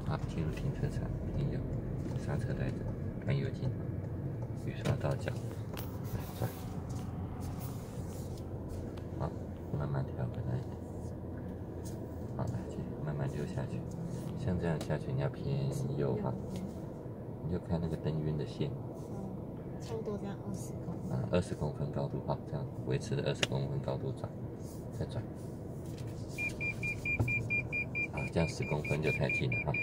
好，进入停车场，停油，刹车带着，看油镜，雨刷到脚，来转，好，慢慢调回来，好，来去慢慢溜下去，像这样下去你要偏右哈，你就看那个灯晕的线，差不多这样20公分。啊，20公分高度，好，这样维持着20公分高度转，再转。好，这样10公分就太近了哈。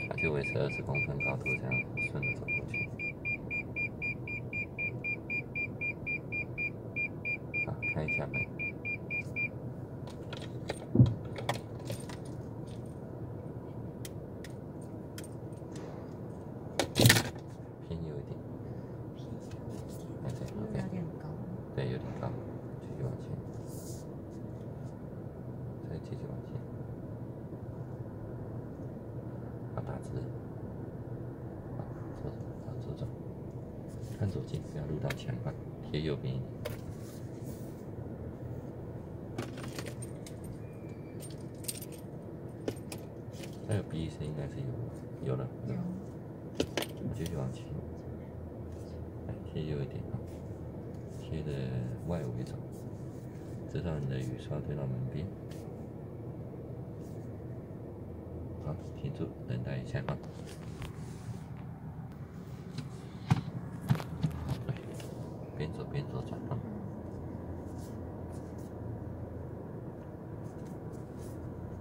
好，就维持20公分高度，这样顺着走过去。好，开一下门。偏右一点。哎，对 ，OK。有点高。对，有点高，继续往前。再继续往前。好，打直。好，左走，好，左走。看左镜，不要路到墙吧，贴右边一点。还有哔一声，应该是有了。我继续往前。来，贴右一点啊，贴着外围走，直到你的雨刷推到门边。好，停住，等待一下啊。对，边走边左转啊。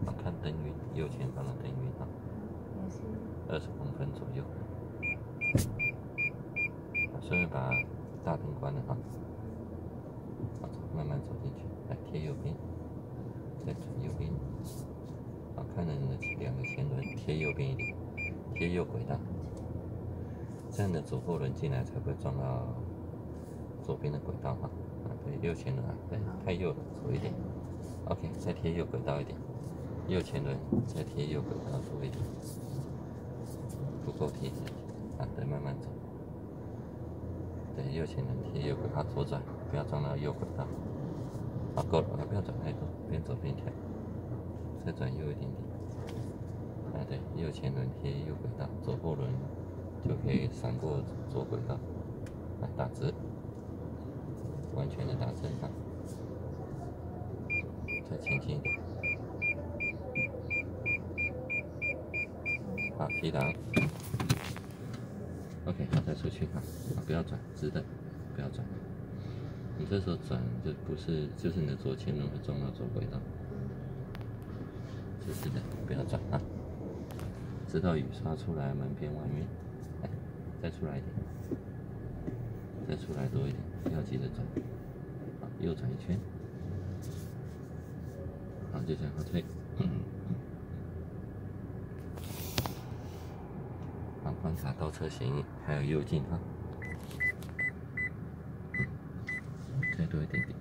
好，看灯晕，右前方的灯晕啊。20公分左右。好，顺便把大灯关了哈。好，慢慢走进去，来贴右边，再转右边。好，看着你的2个前轮贴右边一点，贴右轨道，这样的左后轮进来才不会撞到左边的轨道哈。啊，对，右前轮啊，对，太右了，左一点。OK， 再贴右轨道一点，右前轮再贴右轨道多一点，不够贴，啊，对，慢慢走。对，右前轮贴右轨道，左转，不要撞到右轨道。好，够了，不要转太多，边走边调，再转右一点点。啊，对，右前轮贴右轨道，左后轮就可以闪过左轨道。来，打直，完全的打正啊。再前进一点。好，提档。OK， 好，再出去哈，啊，不要转，直的，不要转。你这时候转就不是，就是你的左前轮会撞到左轨道。直直的，不要转啊。直到雨刷出来门边外面，来，再出来一点，再出来多一点，不要急着转。好，右转一圈。好，就这样后退。好，观察倒车显影，还有右镜哈。再多一点点。